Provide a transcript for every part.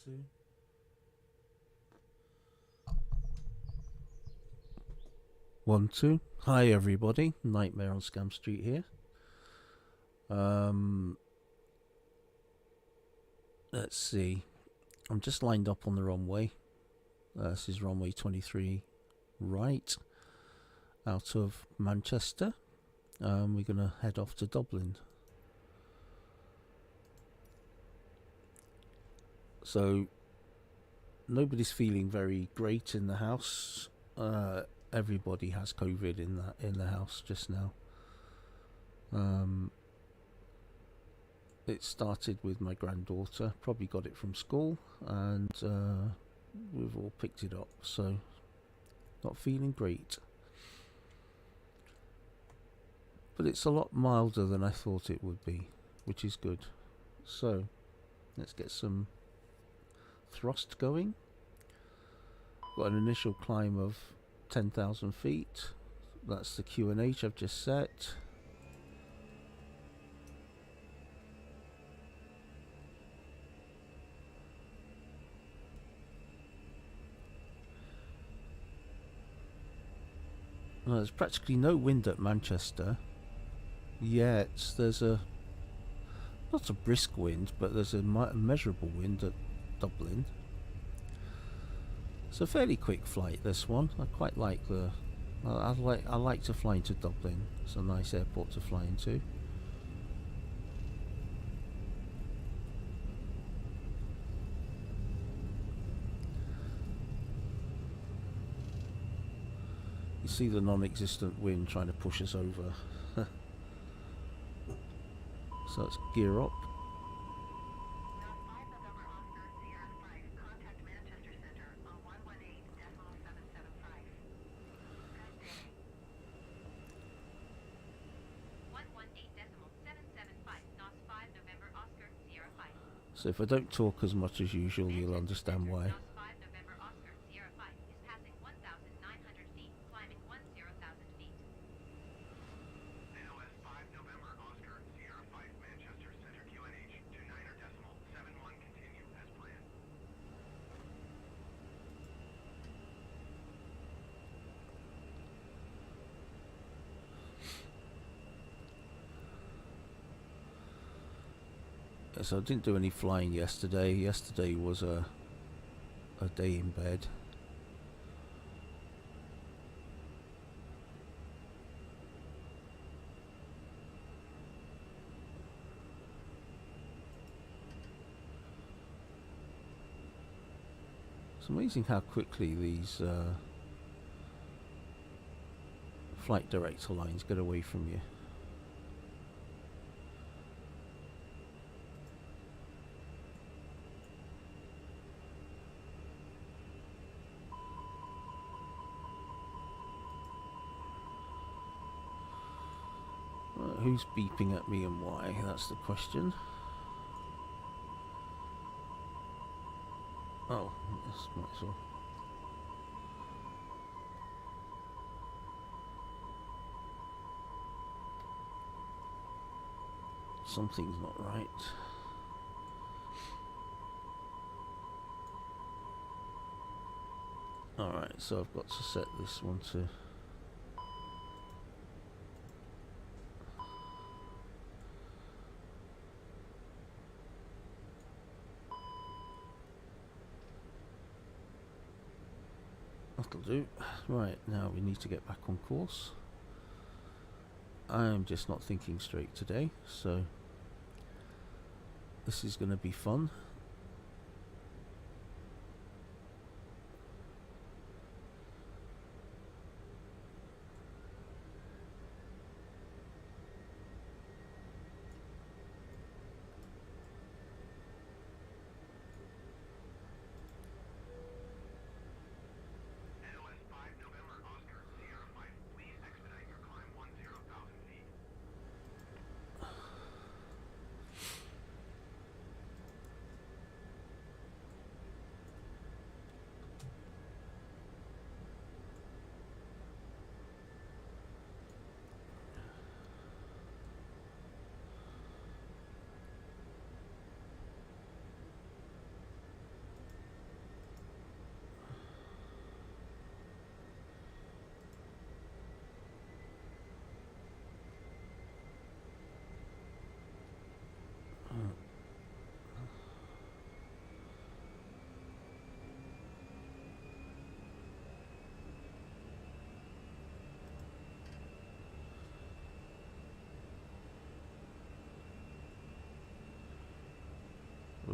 2. One, two. Hi everybody, Nightmare on Scam Street here. Let's see. I'm just lined up on the runway. This is runway 23 right out of Manchester. We're gonna head off to Dublin. So nobody's feeling very great in the house. Everybody has COVID in the house just now. It started with my granddaughter, probably got it from school, and we've all picked it up, so not feeling great. But it's a lot milder than I thought it would be, which is good. So let's get some thrust going. Got an initial climb of 10,000 feet. That's the QNH I've just set. Well, there's practically no wind at Manchester yet. There's not a brisk wind, but there's a measurable wind at Dublin. It's a fairly quick flight, this one. I quite like the... I like to fly into Dublin. It's a nice airport to fly into. You see the non-existent wind trying to push us over. So let's gear up. So if I don't talk as much as usual, you'll understand why. So I didn't do any flying yesterday. Yesterday was a day in bed. It's amazing how quickly these flight director lines get away from you. Who's beeping at me and why? That's the question. Oh, yes, might as well. Something's not right. Alright, so I've got to set this one to... That'll do. Right, now we need to get back on course. I'm just not thinking straight today, so this is going to be fun.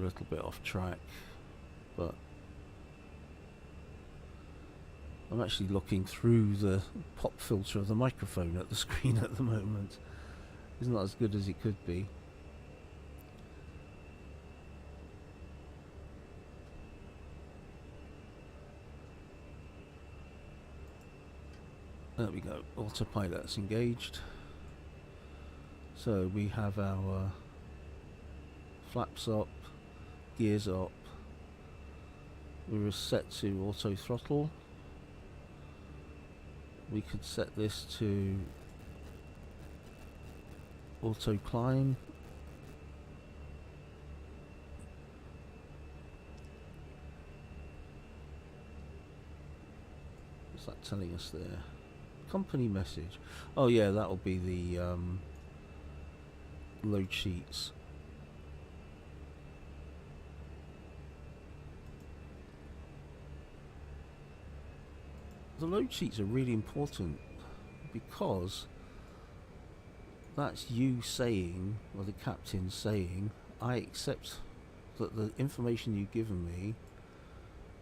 little bit off track, but I'm actually looking through the pop filter of the microphone at the screen at the moment. It's not as good as it could be. There we go, autopilot's engaged. So we have our flaps up, gears up. We were set to auto throttle. We could set this to auto climb. What's that telling us there? Company message. Oh yeah, that'll be the load sheets. The load sheets are really important because that's you saying, or the captain saying, I accept that the information you've given me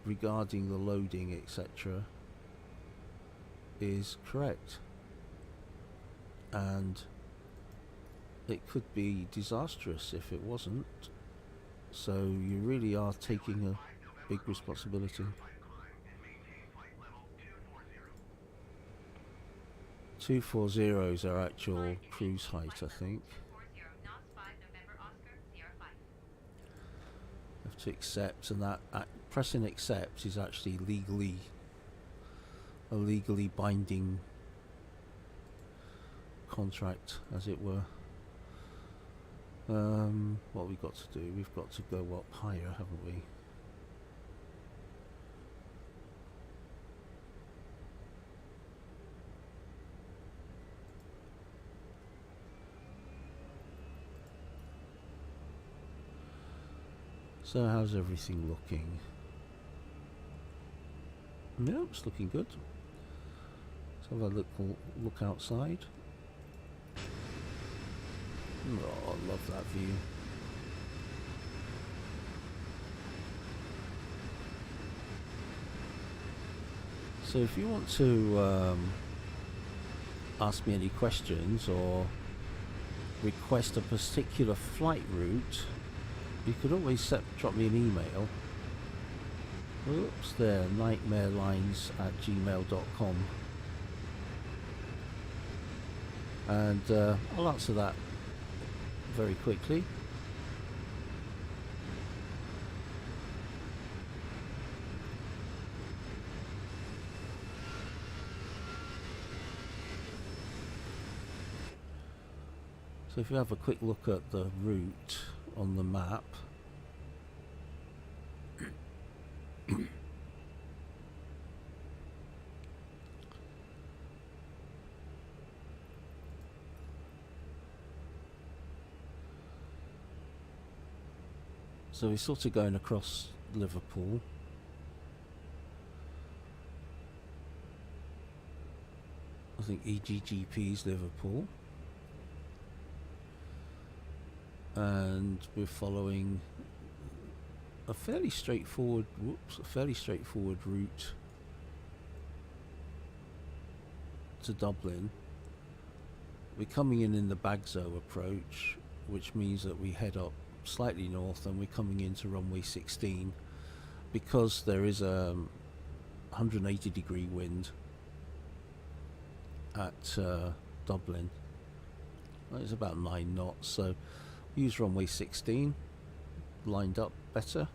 regarding the loading, etc., is correct. And it could be disastrous if it wasn't. So you really are taking a big responsibility. 240 is our actual cruise height, I think. Have to accept, and that pressing accept is actually a legally binding contract, as it were. What we've got to do, we've got to go up higher, haven't we? So how's everything looking? Yeah, it's looking good. Let's have a look outside. Oh, I love that view. So if you want to ask me any questions or request a particular flight route, you could always drop me an email. Oops, there, nightmarelines@gmail.com, and I'll answer that very quickly. So if you have a quick look at the route on the map, so we're sort of going across Liverpool. I think EGGP is Liverpool, and we're following a fairly straightforward route to Dublin. We're coming in the Bagzo approach, which means that we head up slightly north, and we're coming into runway 16 because there is a 180-degree wind at Dublin. It's about 9 knots, so use runway 16, lined up better.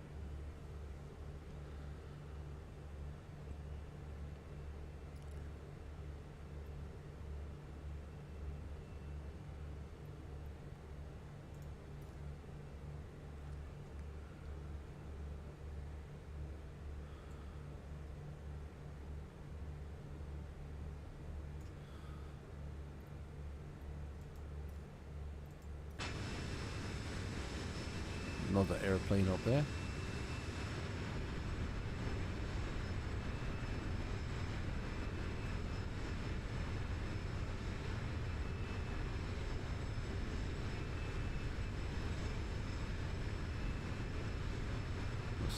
Another airplane up there.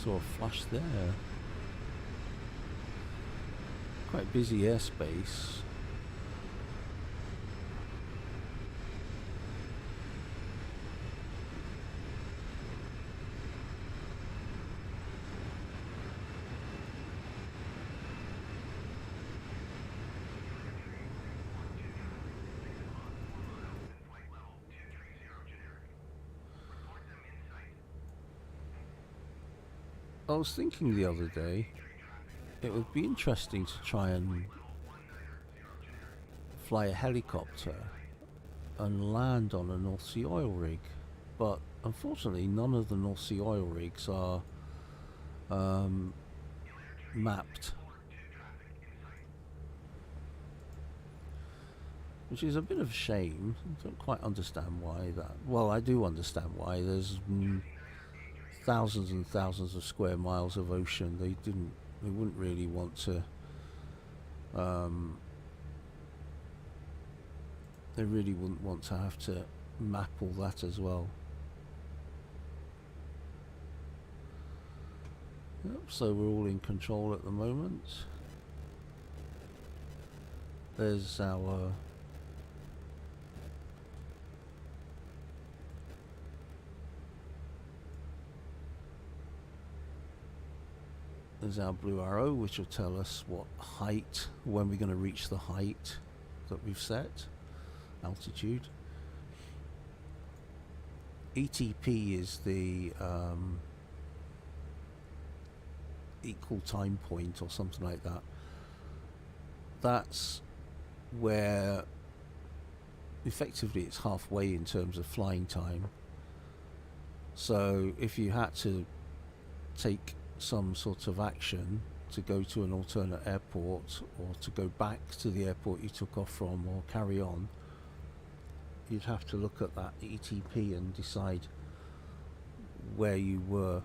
Saw a flash there. Quite busy airspace. I was thinking the other day, it would be interesting to try and fly a helicopter and land on a North Sea oil rig, but unfortunately none of the North Sea oil rigs are mapped, which is a bit of a shame. I don't quite understand why that. Well, I do understand why. There's thousands and thousands of square miles of ocean. They wouldn't really want to. They really wouldn't want to have to map all that as well. Yep, so we're all in control at the moment. There's our blue arrow, which will tell us what height, when we're going to reach the height that we've set, altitude. ETP is the equal time point or something like that. That's where effectively it's halfway in terms of flying time. So if you had to take some sort of action to go to an alternate airport or to go back to the airport you took off from or carry on, you'd have to look at that ETP and decide where you were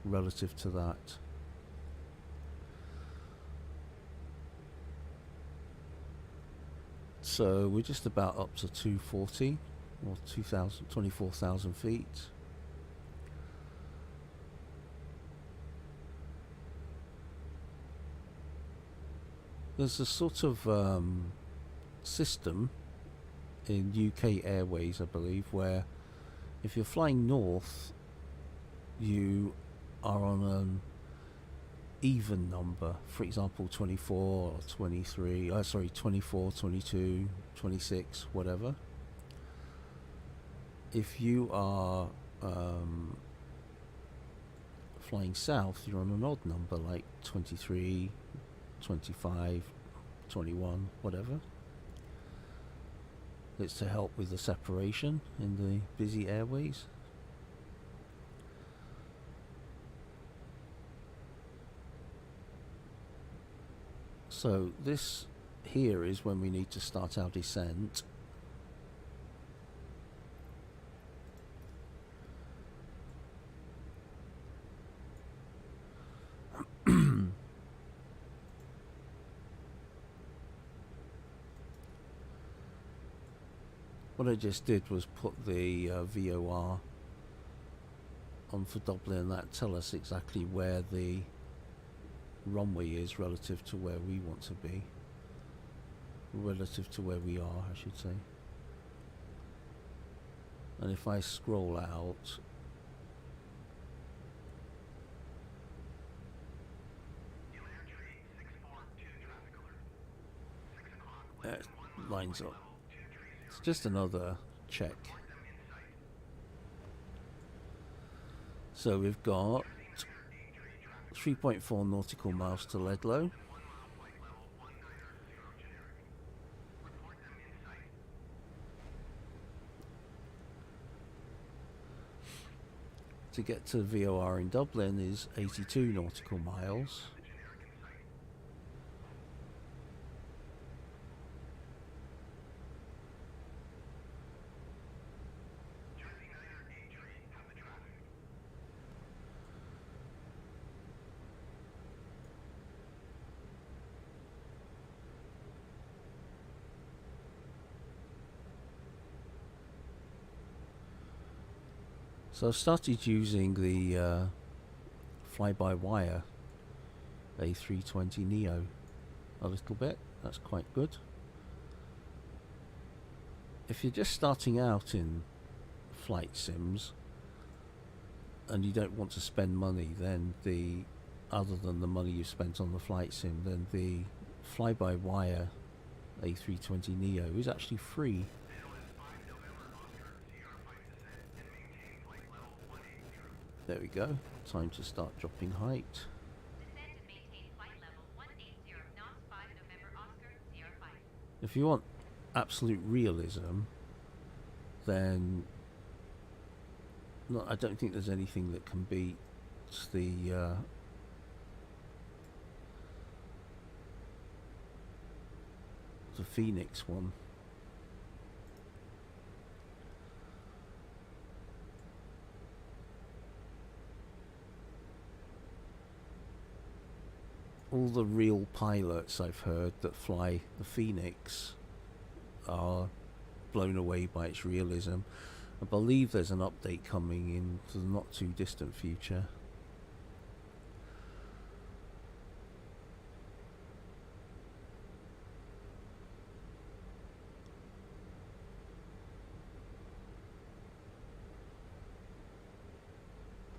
relative to that. So we're just about up to 240 or 24,000 feet. There's a sort of system in UK Airways, I believe, where if you're flying north, you are on an even number. For example, 24 or 23, 24, 22, 26, whatever. If you are flying south, you're on an odd number, like 23, 25, 21, whatever. It's to help with the separation in the busy airways. So this here is when we need to start our descent. What I just did was put the VOR on for Dublin, and that tell us exactly where the runway is relative to where we want to be. Relative to where we are, I should say. And if I scroll out, it lines up. It's just another check. So we've got 3.4 nautical miles to Ledlow. To get to VOR in Dublin is 82 nautical miles. So I've started using the fly-by-wire A320 Neo a little bit. That's quite good. If you're just starting out in flight sims and you don't want to spend money, then other than the money you've spent on the flight sim, then the fly-by-wire A320 Neo is actually free. There we go. Time to start dropping height. If you want absolute realism, then I don't think there's anything that can beat the Fenix one. All the real pilots I've heard that fly the Fenix are blown away by its realism. I believe there's an update coming in the not too distant future.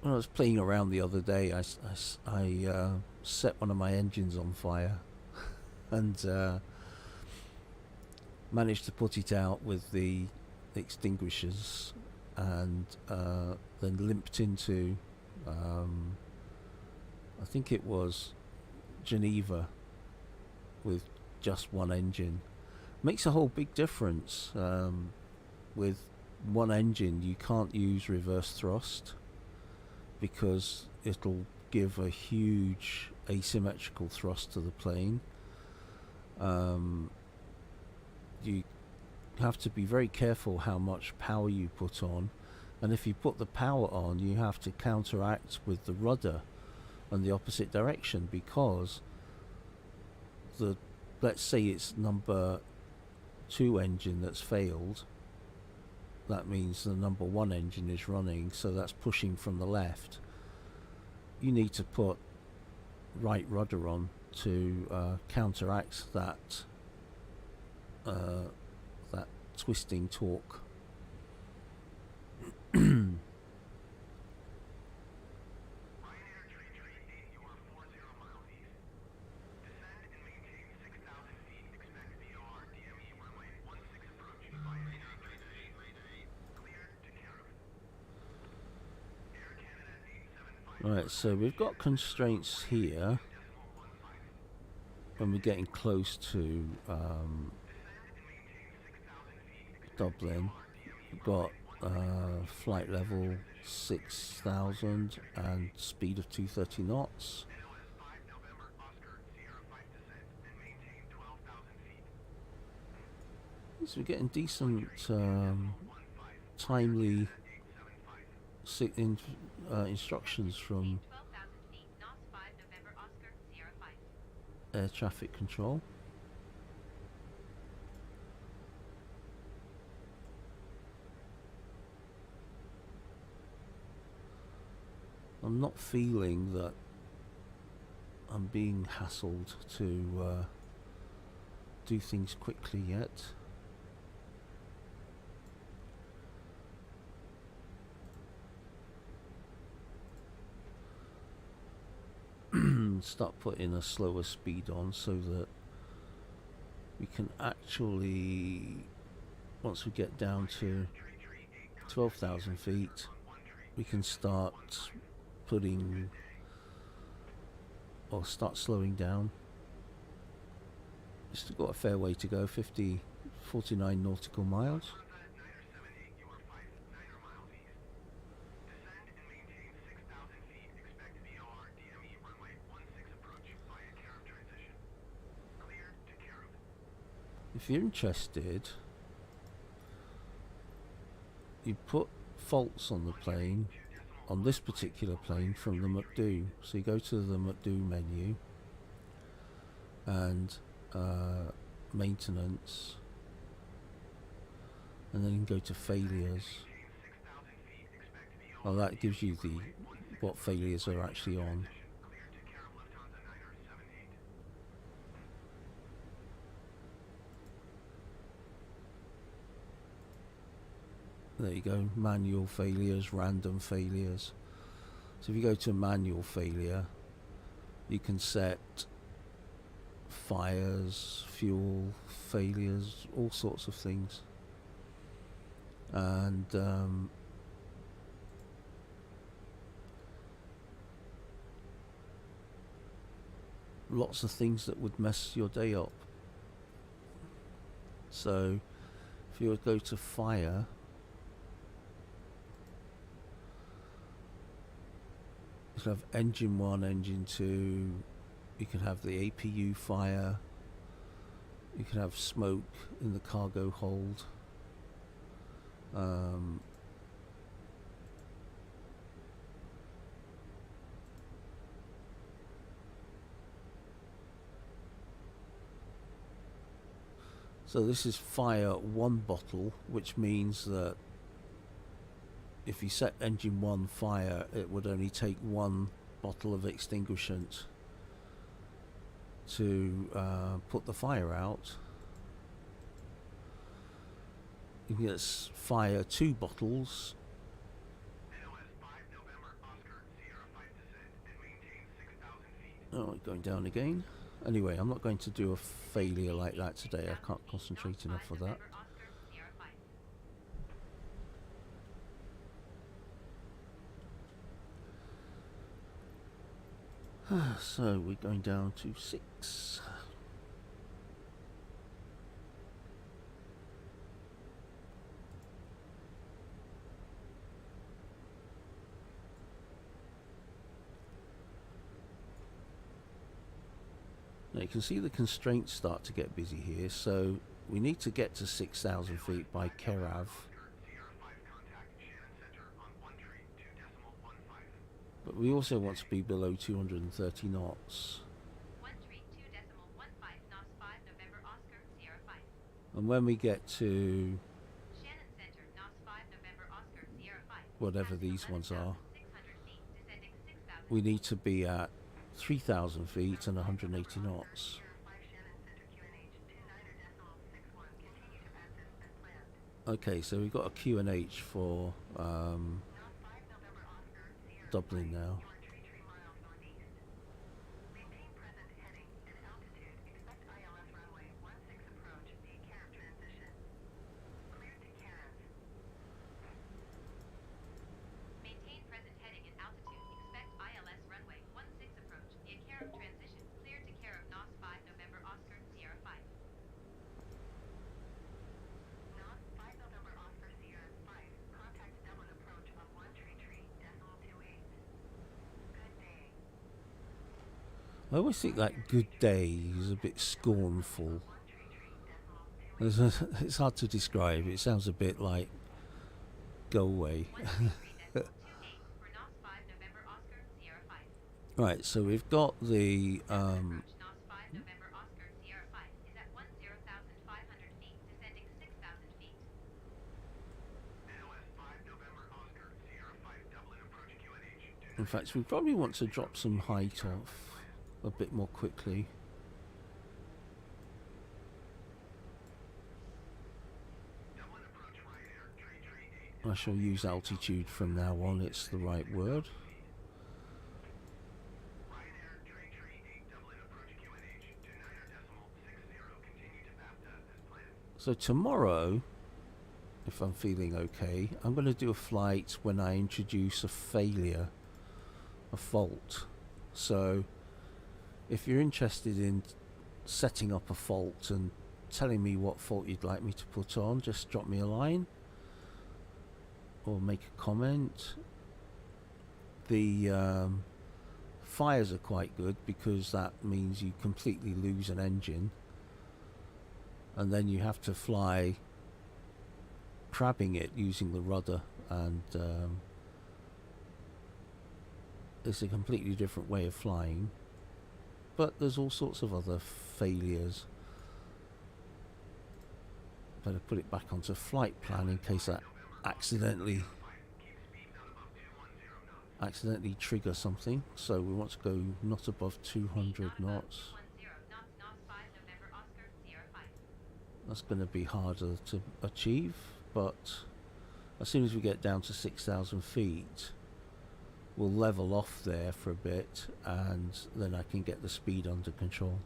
When I was playing around the other day, I set one of my engines on fire and managed to put it out with the extinguishers, and then limped into I think it was Geneva with just one engine. Makes a whole big difference. With one engine you can't use reverse thrust because it'll give a huge asymmetrical thrust to the plane. You have to be very careful how much power you put on, and if you put the power on, you have to counteract with the rudder in the opposite direction, because let's say it's number 2 engine that's failed, that means the number 1 engine is running, so that's pushing from the left. You need to put right rudder on to counteract that that twisting torque. Right, so we've got constraints here when we're getting close to Dublin. We've got flight level 6,000 and speed of 230 knots. So we're getting decent timely instructions from air traffic control. I'm not feeling that I'm being hassled to do things quickly yet. Start putting a slower speed on so that we can actually, once we get down to 12,000 feet, we can start putting or start slowing down. Still got a fair way to go, 49 nautical miles. If you're interested, you put faults on the plane, on this particular plane, from the McDo. So you go to the McDo menu and maintenance, and then you can go to failures. Well, that gives you what failures are actually on. There you go, manual failures, random failures. So if you go to manual failure, you can set fires, fuel failures, all sorts of things. And lots of things that would mess your day up. So if you would go to fire, you can have engine 1, engine 2, you can have the APU fire, you can have smoke in the cargo hold. So this is fire 1 bottle, which means that if you set engine 1 fire, it would only take 1 bottle of extinguishant to put the fire out. You can get fire 2 bottles. Oh, going down again. Anyway, I'm not going to do a failure like that today. I can't concentrate enough for that. So we're going down to 6. Now you can see the constraints start to get busy here, so we need to get to 6,000 feet by Kerav. But we also want to be below 230 knots. And when we get to whatever these ones are, we need to be at 3,000 feet and 180 knots. Okay, so we've got a Q&H for Dublin now. I always think that good day is a bit scornful. It's hard to describe. It sounds a bit like go away. Right, so we've got the in fact, we probably want to drop some height off a bit more quickly. I shall use altitude from now on, it's the right word. So tomorrow, if I'm feeling okay, I'm going to do a flight when I introduce a failure, a fault. So if you're interested in setting up a fault and telling me what fault you'd like me to put on, just drop me a line or make a comment. The fires are quite good because that means you completely lose an engine and then you have to fly crabbing it using the rudder, and it's a completely different way of flying. But there's all sorts of other failures. Better put it back onto flight plan in case I accidentally accidentally trigger something. So we want to go not above 200 knots. That's going to be harder to achieve, but as soon as we get down to 6,000 feet, we'll level off there for a bit, and then I can get the speed under control.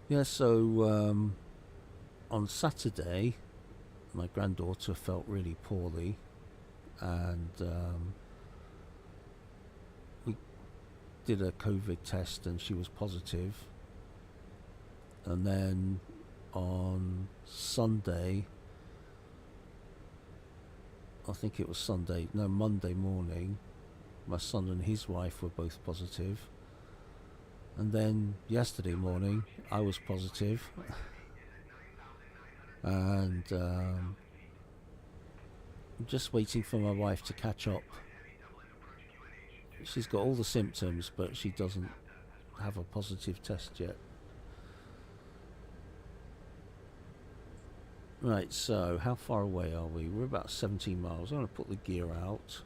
Yeah, so on Saturday, my granddaughter felt really poorly, and we did a COVID test and she was positive. And then on Sunday, I think it was Monday morning, my son and his wife were both positive. And then yesterday morning, I was positive. And I'm just waiting for my wife to catch up. She's got all the symptoms, but she doesn't have a positive test yet. Right, so how far away are we? We're about 17 miles. I'm going to put the gear out.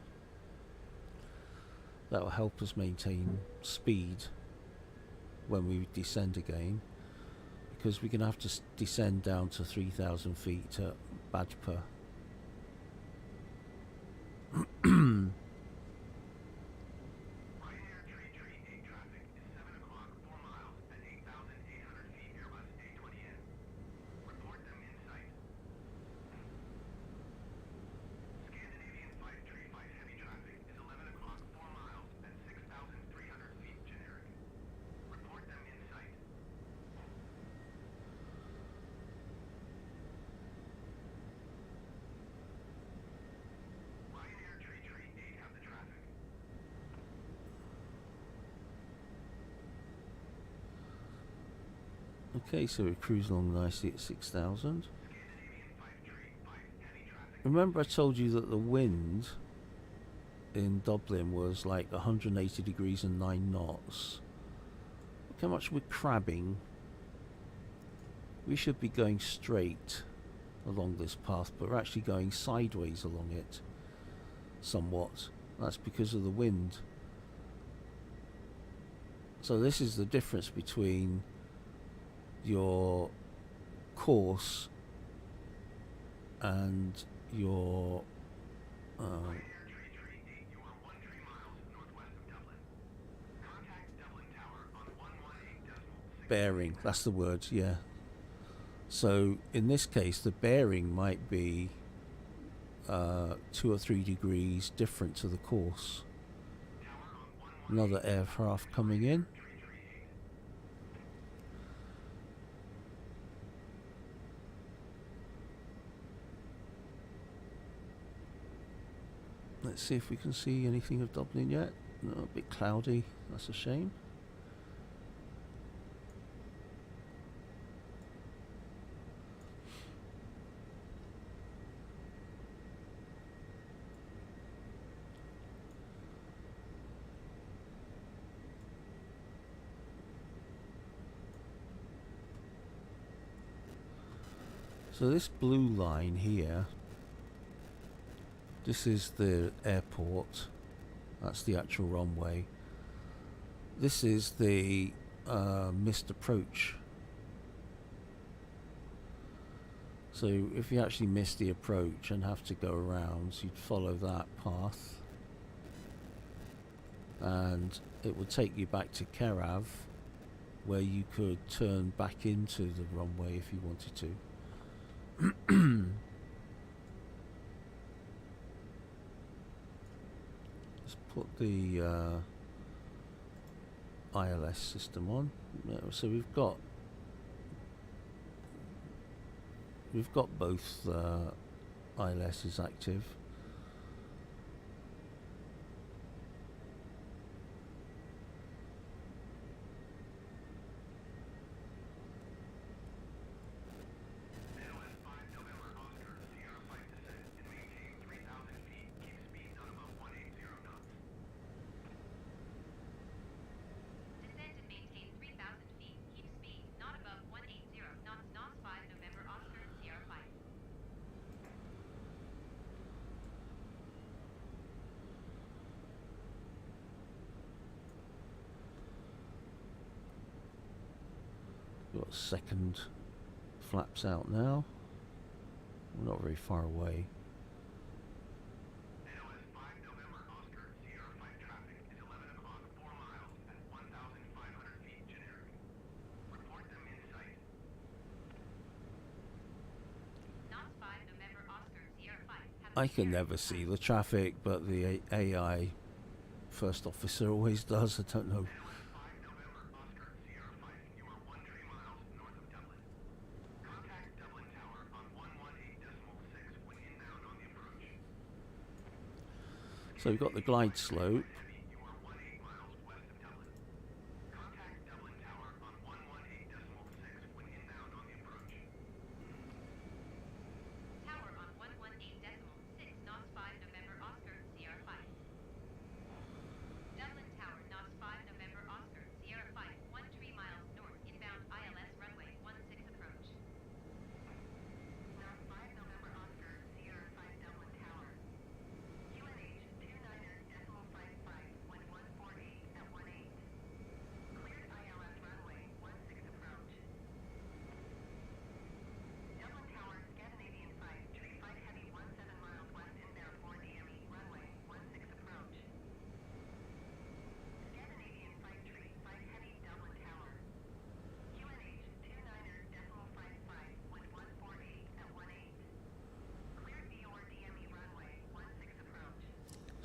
That will help us maintain speed when we descend again, because we're going to have to descend down to 3,000 feet at Badpa. Okay, so we're cruising along nicely at 6,000. Remember I told you that the wind in Dublin was like 180 degrees and 9 knots. Look how much we're crabbing. We should be going straight along this path, but we're actually going sideways along it somewhat. That's because of the wind. So this is the difference between your course and your bearing. That's the word, yeah. So in this case, the bearing might be 2 or 3 degrees different to the course. Another aircraft coming in. Let's see if we can see anything of Dublin yet. No, a bit cloudy. That's a shame. So this blue line here, this is the airport. That's the actual runway. This is the missed approach. So if you actually miss the approach and have to go around, you'd follow that path, and it would take you back to Kerav, where you could turn back into the runway if you wanted to. Let's put the ILS system on. So we've got both ILSs active. Got second flaps out now. We're not very far away. I can never see the traffic, but the AI first officer always does. I don't know. So we've got the glide slope.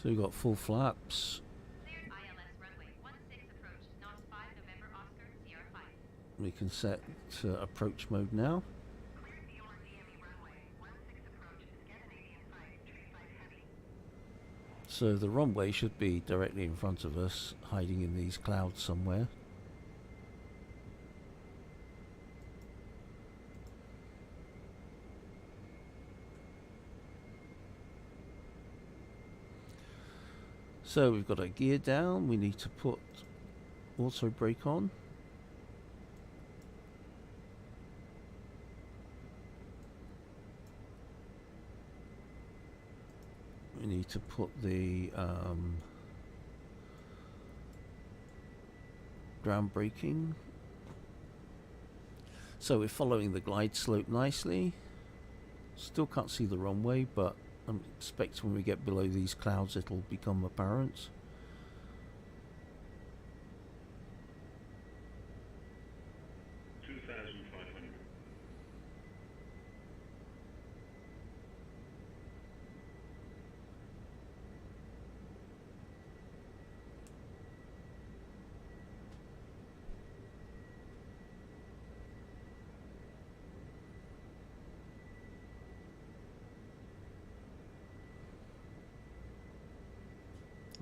So we've got full flaps. We can set approach mode now. So the runway should be directly in front of us, hiding in these clouds somewhere. So we've got our gear down, we need to put auto brake on. We need to put the ground braking. So we're following the glide slope nicely. Still can't see the runway, but I expect when we get below these clouds it'll become apparent.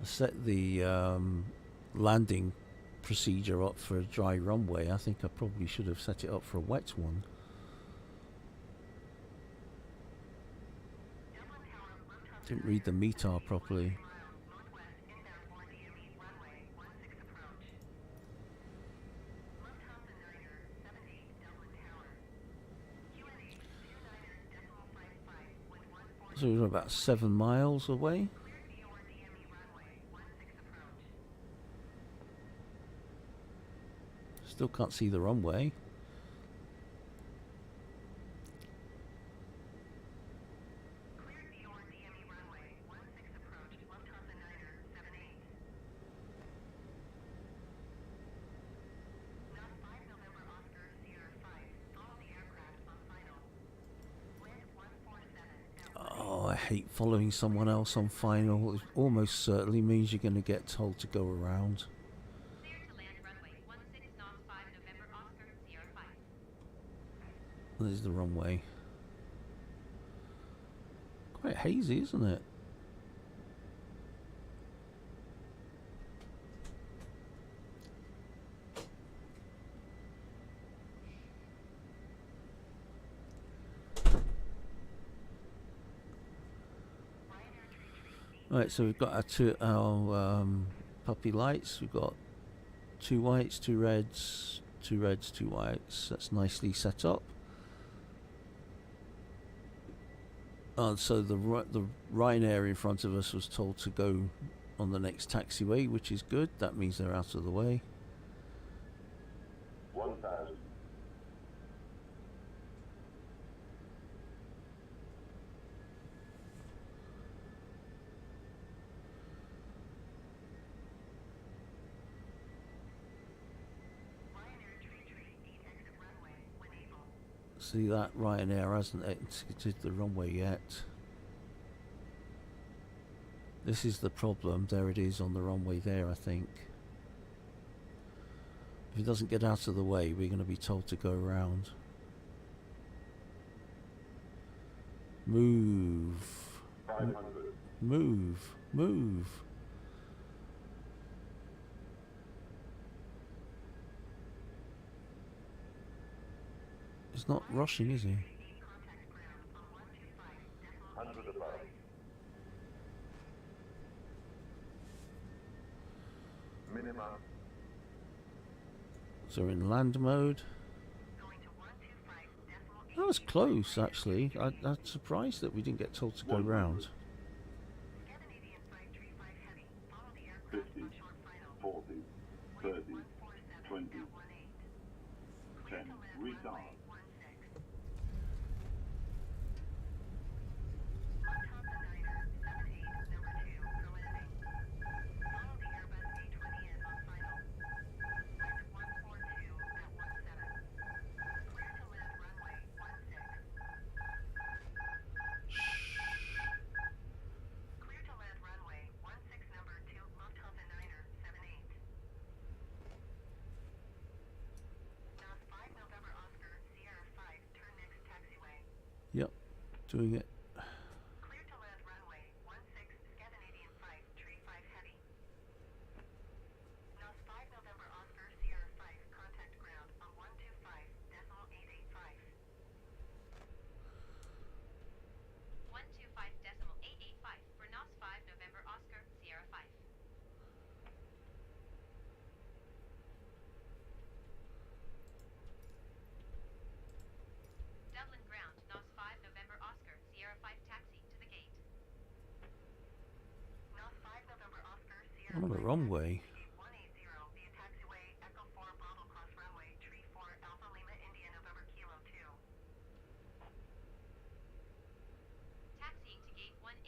Set the landing procedure up for a dry runway. I think I probably should have set it up for a wet one. Didn't read the METAR properly. So we're about 7 miles away. Still can't see the runway. Oh, I hate following someone else on final. It almost certainly means you're going to get told to go around. There's the runway. Quite hazy, isn't it? Right, so we've got our puppy lights. We've got 2 whites, 2 reds, 2 reds, 2 whites. That's nicely set up. So the Ryanair in front of us was told to go on the next taxiway, which is good. That means they're out of the way. 1,000. See that Ryanair hasn't exited the runway yet. This is the problem. There it is on the runway there, I think. If it doesn't get out of the way, we're going to be told to go around. Move. 500. Move. Move. He's not rushing, is he? 100 above. Minimum. So we're in land mode. That was close, actually. I'm surprised that we didn't get told to go round. 50, 40, 30, 20, 10, retard. Yep, doing it. Clear to land runway 16 Scandinavian 5, tree 5 heavy. NOS 5 November Oscar Sierra 5, contact ground on 125.885. 125.885 for NOS 5 November Oscar Sierra 5. Dublin ground, NOS 5 November Oscar, Sierra 5 taxi to the gate. NOS 5 November Oscar, Sierra I'm on the wrong way. 180 via taxiway, Echo 4 Bravo Cross runway, tree 4 Alpha Lima India November Kilo 2. Taxiing to gate 180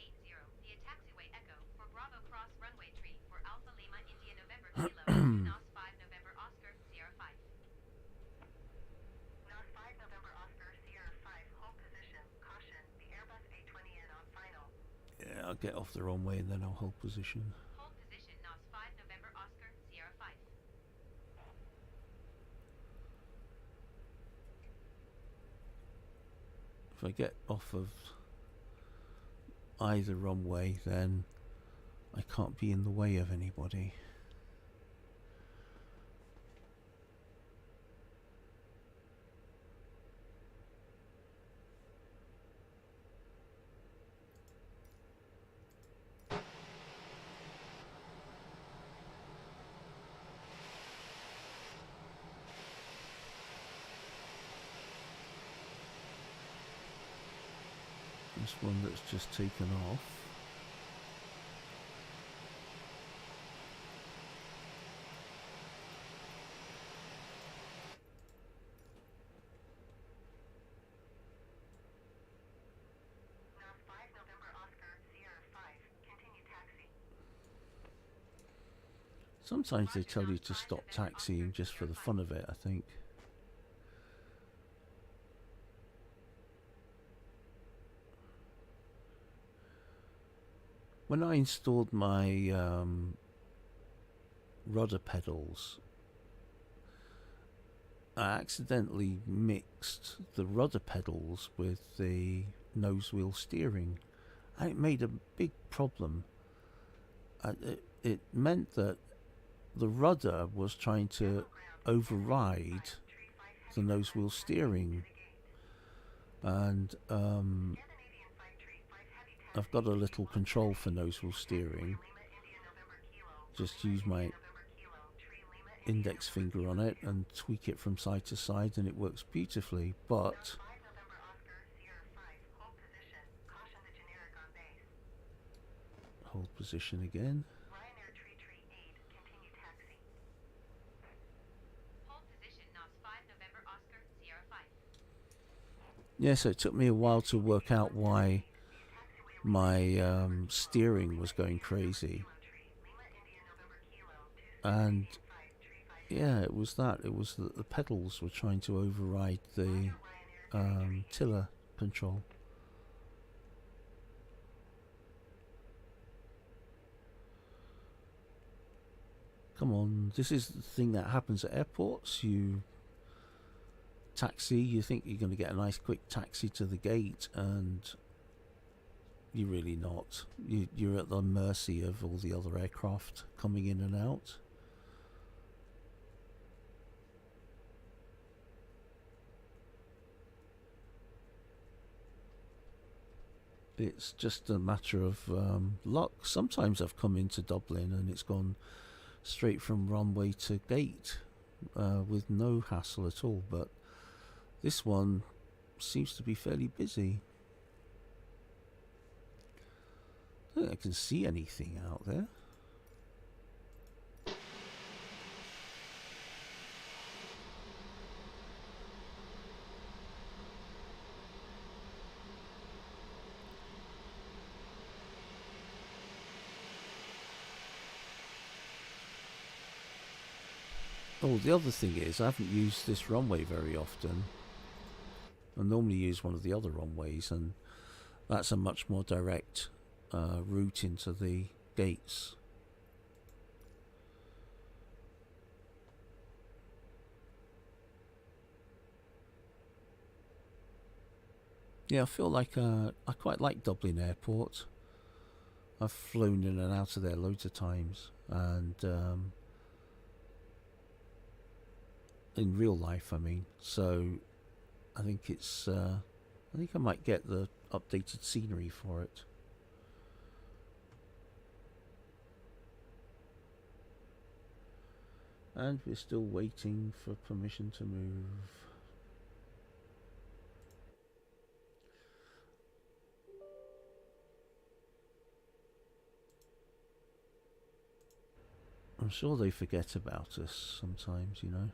via taxiway Echo 4 Bravo Cross runway, tree 4 Alpha Lima India November Kilo 2 NOS 5 November Oscar, Sierra 5. NOS 5 November Oscar, Sierra 5, hold position, caution, the Airbus A320 on final. Yeah, I'll get off the wrong way and then I'll hold position. Hold position, NOS 5 November Oscar, Sierra 5. If I get off of either runway, then I can't be in the way of anybody. This one that's just taken off. NOS 5 November Oscar, Sierra 5, continue taxi. Sometimes they tell you to stop taxiing just for the fun of it, I think. When I installed my rudder pedals, I accidentally mixed the rudder pedals with the nose wheel steering, and it made a big problem. It meant that the rudder was trying to override the nose wheel steering, and I've got a little control for nose wheel steering. Just use my index finger on it and tweak it from side to side and it works beautifully, but hold position again. Ryanair tree 8, continue taxi. Hold position, NOS 5 November Oscar, Sierra 5. Yeah, so it took me a while to work out why my steering was going crazy, and yeah, it was that. It was that the pedals were trying to override the tiller control. Come on, this is the thing that happens at airports. You taxi, you think you're going to get a nice quick taxi to the gate, and you're really not. You're at the mercy of all the other aircraft coming in and out. It's just a matter of luck. Sometimes I've come into Dublin and it's gone straight from runway to gate with no hassle at all, but this one seems to be fairly busy. I don't think I can see anything out there. Oh, the other thing is I haven't used this runway very often. I normally use one of the other runways, and that's a much more direct route into the gates. Yeah, I feel like I quite like Dublin Airport. I've flown in and out of there loads of times, and in real life, I mean. So I think it's I think I might get the updated scenery for it. And we're still waiting for permission to move. I'm sure they forget about us sometimes, you know.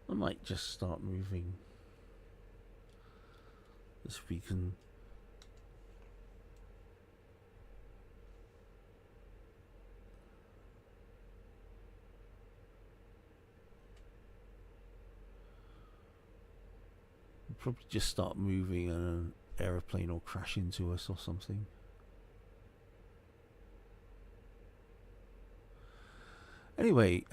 I might just start moving. If we can. We'll probably just start moving and an aeroplane will crash into us or something. Anyway,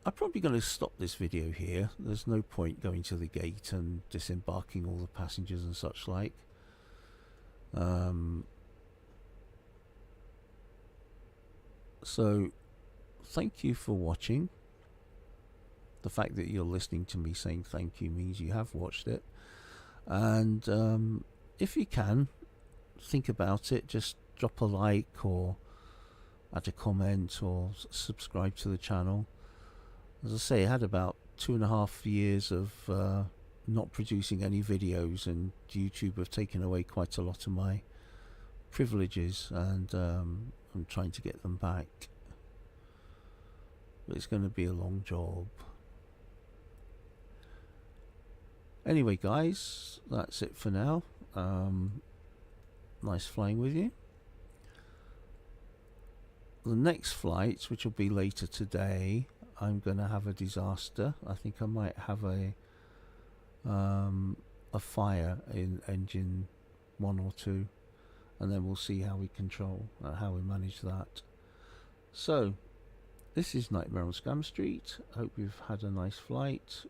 I'm probably going to stop this video here. There's no point going to the gate and disembarking all the passengers and such like. So thank you for watching. The fact that you're listening to me saying thank you means you have watched it. And if you can, think about it. Just drop a like or add a comment or subscribe to the channel. As I say, I had about 2.5 years of not producing any videos, and YouTube have taken away quite a lot of my privileges, and I'm trying to get them back. But it's going to be a long job. Anyway, guys, that's it for now. Nice flying with you. The next flight, which will be later today, I'm going to have a disaster. I think I might have a fire in engine 1 or 2, and then we'll see how we control, how we manage that. So, this is Nightmare on Scam Street. I hope you've had a nice flight.